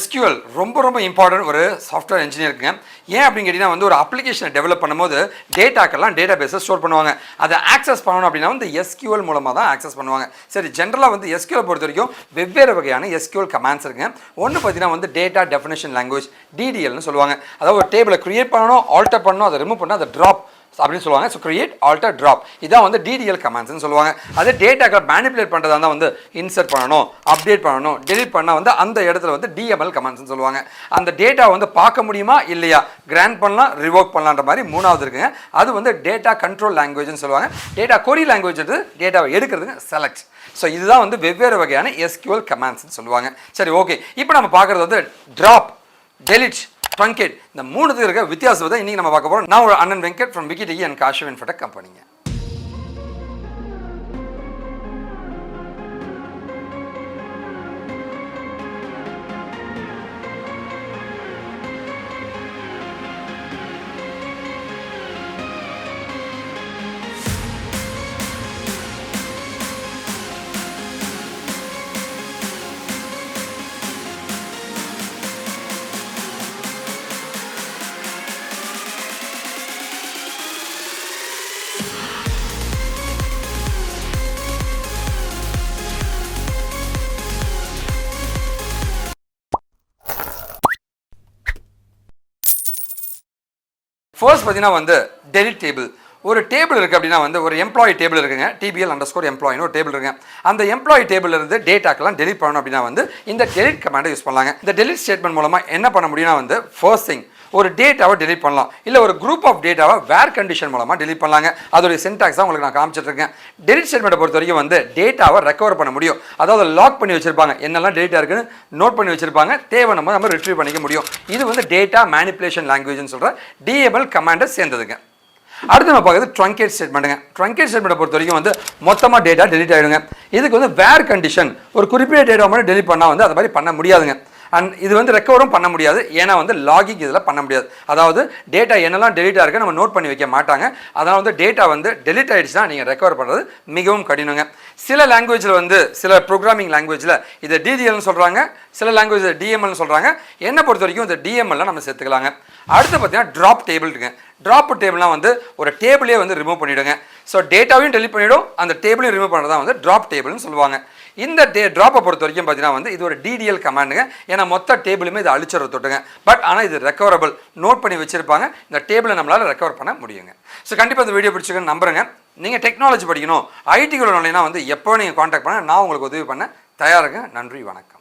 SQL ரொம்ப important ஒரு software இன்ஜினியருக்குங்க. ஏன் அப்படின்னு கேட்டிங்கன்னா ஒரு அப்ளிகேஷனை டெவலப் பண்ணும்போது டேட்டாக்கெல்லாம் டேட்டா பேஸை ஸ்டோர் பண்ணுவாங்க. அதை ஆக்சஸ் பண்ணணும் அப்படின்னா SQL மூலமாக தான் ஆக்சஸ் பண்ணுவாங்க. சரி, ஜென்ரலாக SQL பொறுத்த வரைக்கும் வெவ்வேறு வகையான SQL கமாண்ட்ஸ் இருக்குங்க. ஒன்று பார்த்தீங்கன்னா டேட்டா டெஃபினேஷன் லாங்குவேஜ் DDLன்னு சொல்லுவாங்க. அதாவது ஒரு டேபிளை கிரியேட் பண்ணணும், ஆல்டர் பண்ணணும், அதை ரிமூவ் பண்ணணும், அதை ட்ராப் அப்படின்னு சொல்லுவாங்க. ஸோ கிரியேட், ஆல்டர், ட்ராப் இதான் DDL கமாண்ட்ஸ்னு சொல்லுவாங்க. அதே டேட்டாக்களை மேனிபுலேட் பண்ணுறதா இருந்தால் இன்சர்ட் பண்ணணும், அப்டேட் பண்ணணும், டெலிட் பண்ணால் அந்த இடத்துல DML கமாண்ட்ஸ்னு சொல்லுவாங்க. அந்த டேட்டா பார்க்க முடியுமா இல்லையா, கிராண்ட் பண்ணலாம், ரிவோக் பண்ணலான்ற மாதிரி மூணாவது இருக்குங்க. அது டேட்டா கண்ட்ரோல் லாங்குவேஜ்னு சொல்லுவாங்க. டேட்டா கொரி லாங்குவேஜ் டேட்டாவை எடுக்கிறதுங்க செலக்ட். ஸோ இதுதான் வெவ்வேறு வகையான SQL கமாண்ட்ஸ்னு சொல்லுவாங்க. சரி, ஓகே. இப்போ நம்ம பார்க்குறது ட்ராப், டெலிட், Truncate இந்த மூணுத்துக்கு இருக்க வித்தியாசத்தை இன்னைக்கு நம்ம பார்க்க போறோம். நான் ஒரு அண்ணன் Venkat from venkat.kaashiv and KaaShiv InfoTech Contact. First பார்த்தீங்கன்னா டெலிட் டேபிள். ஒரு டேபிள் இருக்குது அப்படின்னா ஒரு எம்ப்ளாயி டேபிள் இருக்குங்க, TBL_employee ஒரு டேபிள் இருக்குங்க. அந்த எம்ப்ளாயி டேபிள் இருந்து டேட்டாக்கெல்லாம் டெலிட் பண்ணணும் அப்படின்னா இந்த டெலிட் கமாண்டை யூஸ் பண்ணலாங்க. இந்த டெலிட் ஸ்டேட்மெண்ட் மூலமாக என்ன பண்ண முடியும்னா ஃபர்ஸ்ட் திங் ஒரு டேட்டாவை டெலிட் பண்ணலாம், இல்லை ஒரு குரூப் ஆஃப் டேட்டாவை வேர் கண்டிஷன் மூலமாக டெலிட் பண்ணலாங்க. அதோடைய சின்டாக்ஸ் தான் உங்களுக்கு நான் காமிச்சிட்டு இருக்கேன். டெலிட் ஸ்டேட்மெண்ட்டை பொறுத்த வரைக்கும் டேட்டாவை ரெக்கவர் பண்ண முடியும். அதாவது லாக் பண்ணி வச்சிருப்பாங்க, என்னெல்லாம் டேட்டா இருக்குன்னு நோட் பண்ணி வச்சிருப்பாங்க, தேவை நம்ம ரிட்ரீவ் பண்ணிக்க முடியும். இது டேட்டா மேனிபுலேஷன் லாங்குவேஜ்னு சொல்கிற DML கமாண்டை சேர்ந்ததுங்க. அடுத்து நம்ம பார்க்குறது ட்ரங்கேட் ஸ்டேட்மெண்ட்டுங்க. ட்ரங்கேட் ஸ்டேட்மெண்ட்டை பொறுத்த வரைக்கும் மொத்தமாக டேட்டா டெலிட் ஆகிடுங்க. இதுக்கு வேர் கண்டிஷன் ஒரு குறிப்பிட்ட டேட்டா மட்டும் டெலிட் பண்ணால் அது மாதிரி பண்ண முடியாதுங்க. அண்ட் இது ரெக்கவரும் பண்ண முடியாது, ஏன்னா லாகிங் இதில் பண்ண முடியாது. அதாவது டேட்டா என்னெல்லாம் டெலிட் ஆகிருக்கு நம்ம நோட் பண்ணி வைக்க மாட்டாங்க. அதனால் டேட்டா டெலிட் ஆகிடுச்சுன்னா நீங்கள் ரெக்கவர் பண்ணுறது மிகவும் கடினங்க. சில லாங்குவேஜில் சில ப்ரோக்ராமிங் லாங்குவேஜில் இதை DDLன்னு சொல்கிறாங்க, சில லாங்குவேஜில் DMLன்னு சொல்கிறாங்க. என்னை பொறுத்த வரைக்கும் இந்த DMLல நம்ம சேர்த்துக்கலாங்க. அடுத்து பார்த்தீங்கன்னா ட்ராப் டேபிள் இருக்குங்க. ட்ராப் டேபிள்லாம் ஒரு டேபிளே ரிமூவ் பண்ணிவிடுங்க. ஸோ டேட்டாவையும் டெலிட் பண்ணிவிடும், அந்த டேபிளையும் ரிமூவ் பண்ணுறது தான் ட்ராப் டேபிள்னு சொல்லுவாங்க. இந்த ட்ராப்பை பொறுத்த வரைக்கும் பார்த்தீங்கன்னா இது ஒரு DDL கமாண்டுங்க. ஏன்னா மொத்த டேபிளுமே இதை அழிச்சிட தொட்டுங்க. பட் ஆனால் இது ரெக்கவரபிள், நோட் பண்ணி வச்சிருப்பாங்க. இந்த டேபிளை நம்மளால் ரெக்கவர் பண்ண முடியுங்க. ஸோ கண்டிப்பாக இந்த வீடியோ பிடிச்சிக்கன்னு நம்புறேங்க. நீங்கள் டெக்னாலஜி படிக்கணும், IT குள்ள எப்போ நீங்கள் காண்டாக்ட் பண்ண நான் உங்களுக்கு உதவி பண்ண தயாருங்க. நன்றி, வணக்கம்.